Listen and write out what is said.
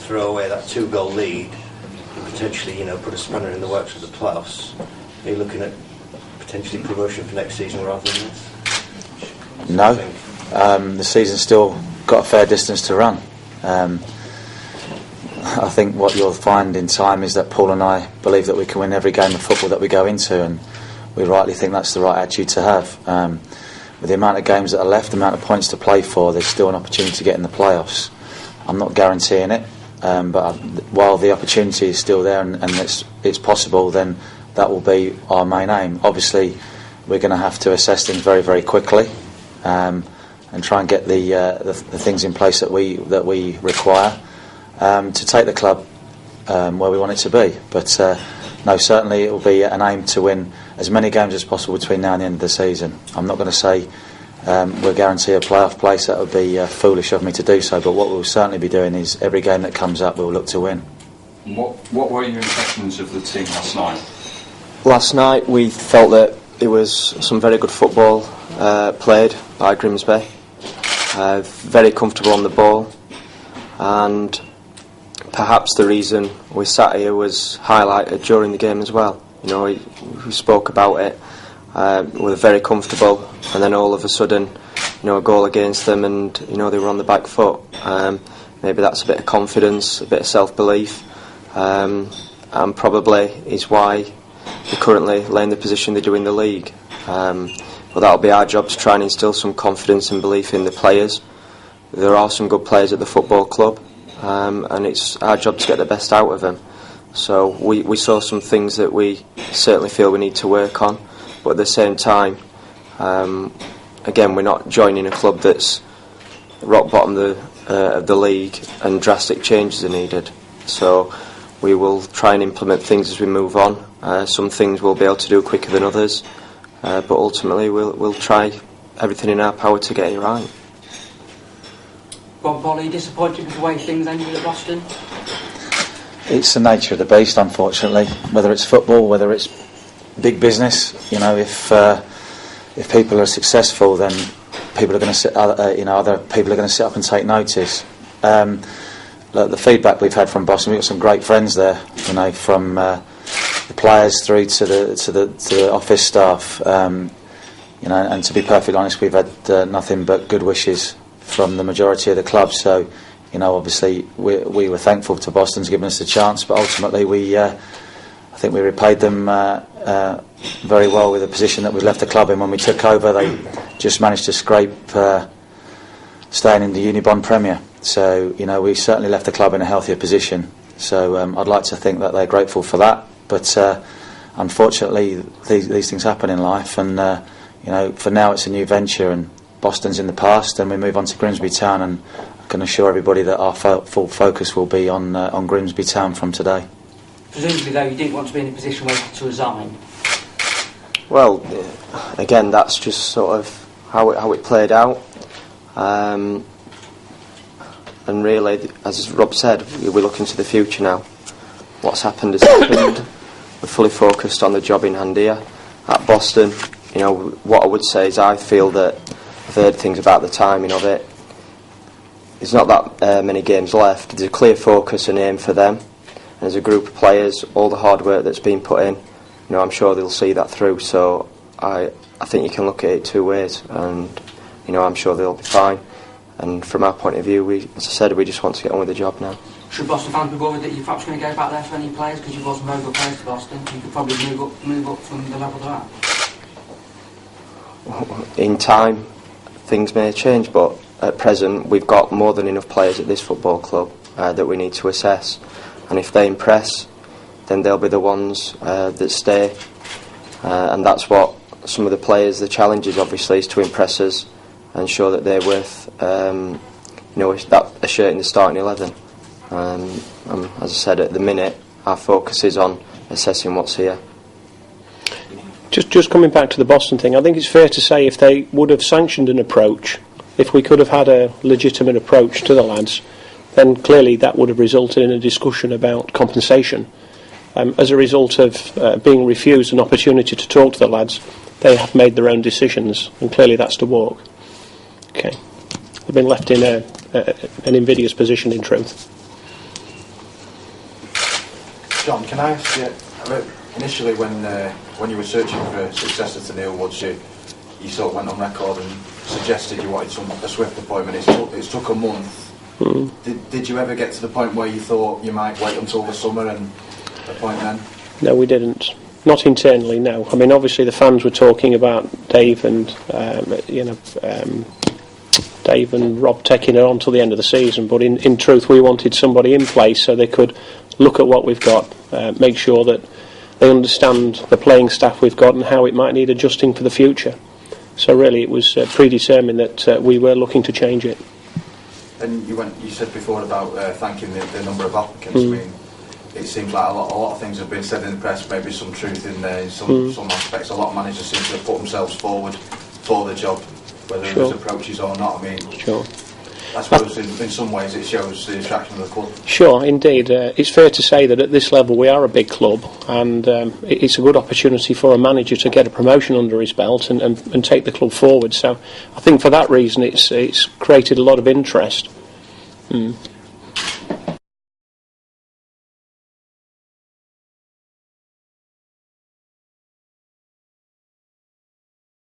throw away that 2-goal lead and potentially, put a spanner in the works of the playoffs? Are you looking at potentially promotion for next season rather than this? No, the season's still got a fair distance to run. I think what you'll find in time is that Paul and I believe that we can win every game of football that we go into, and we rightly think that's the right attitude to have. With the amount of games that are left, the amount of points to play for, there's still an opportunity to get in the playoffs. I'm not guaranteeing it, but while the opportunity is still there and it's possible, then that will be our main aim. Obviously, we're going to have to assess things very, very quickly and try and get the things in place that we require to take the club where we want it to be. But no, certainly it will be an aim to win as many games as possible between now and the end of the season. I'm not going to say we'll guarantee a playoff place. That would be foolish of me to do so, but what we'll certainly be doing is every game that comes up we'll look to win. What were your impressions of the team last night? Last night we felt that it was some very good football played by Grimsby, very comfortable on the ball, and perhaps the reason we sat here was highlighted during the game as well. We spoke about it. We were very comfortable, and then all of a sudden, a goal against them, and they were on the back foot. Maybe that's a bit of confidence, a bit of self-belief, and probably is why they're currently laying the position they do in the league. But that'll be our job to try and instill some confidence and belief in the players. There are some good players at the football club, and it's our job to get the best out of them. So we saw some things that we certainly feel we need to work on, but at the same time, again, we're not joining a club that's rock bottom of the league and drastic changes are needed. So we will try and implement things as we move on. Some things we'll be able to do quicker than others, but ultimately we'll try everything in our power to get it right. Bob, are you disappointed with the way things ended at Boston? It's the nature of the beast, unfortunately. Whether it's football, whether it's big business, if people are successful, then people are going to sit. Other people are going to sit up and take notice. The feedback we've had from Boston, we've got some great friends there. From the players through to the office staff. And to be perfectly honest, we've had nothing but good wishes from the majority of the club. So, obviously we were thankful to Boston's giving us the chance, but ultimately I think we repaid them very well with the position that we left the club in when we took over. They just managed to scrape staying in the Unibond Premier. So, we certainly left the club in a healthier position. So I'd like to think that they're grateful for that. But unfortunately, these things happen in life, and for now it's a new venture, and Boston's in the past, and we move on to Grimsby Town, and I can assure everybody that our full focus will be on Grimsby Town from today. Presumably, though, you didn't want to be in a position where you had to resign. Well, again, that's just sort of how it played out. And really, as Rob said, we're looking to the future now. What's happened has happened. We're fully focused on the job in hand here at Boston. What I would say is I feel that I've heard things about the timing of it. There's not that many games left. There's a clear focus and aim for them. And as a group of players, all the hard work that's been put in, I'm sure they'll see that through. So I think you can look at it two ways, and I'm sure they'll be fine. And from our point of view, as I said, we just want to get on with the job now. Should Boston fans be worried that you're perhaps going to go back there for any players, because you've got some very good players to Boston? You could probably move up from the level they're at. In time, things may change, but at present we've got more than enough players at this football club that we need to assess, and if they impress, then they'll be the ones that stay, and that's what some of the players, the challenge is obviously is to impress us and show that they're worth a shirt in the starting 11. As I said, at the minute our focus is on assessing what's here. Just coming back to the Boston thing, I think it's fair to say if they would have sanctioned an approach, if we could have had a legitimate approach to the lads, then clearly that would have resulted in a discussion about compensation. As a result of being refused an opportunity to talk to the lads, they have made their own decisions, and clearly that's to walk. Okay, they've been left in an invidious position in truth. John, can I ask you, initially when you were searching for a successor to Neil Woods, you sort of went on record and suggested you wanted a swift appointment. It took a month. Did you ever get to the point where you thought you might wait until the summer and appoint then? No, we didn't. Not internally, no. I mean, obviously the fans were talking about Dave and Dave and Rob taking it on till the end of the season, but in truth we wanted somebody in place so they could look at what we've got, make sure that they understand the playing staff we've got and how it might need adjusting for the future. So really it was predetermined that we were looking to change it. And you said before about thanking the number of applicants. I mean, it seems like a lot of things have been said in the press, maybe some truth in there in some aspects. A lot of managers seem to have put themselves forward for the job, whether there's approaches or not. I mean, I suppose in some ways it shows the attraction of the club. Sure, indeed. It's fair to say that at this level we are a big club, and it's a good opportunity for a manager to get a promotion under his belt and take the club forward. So I think for that reason it's created a lot of interest.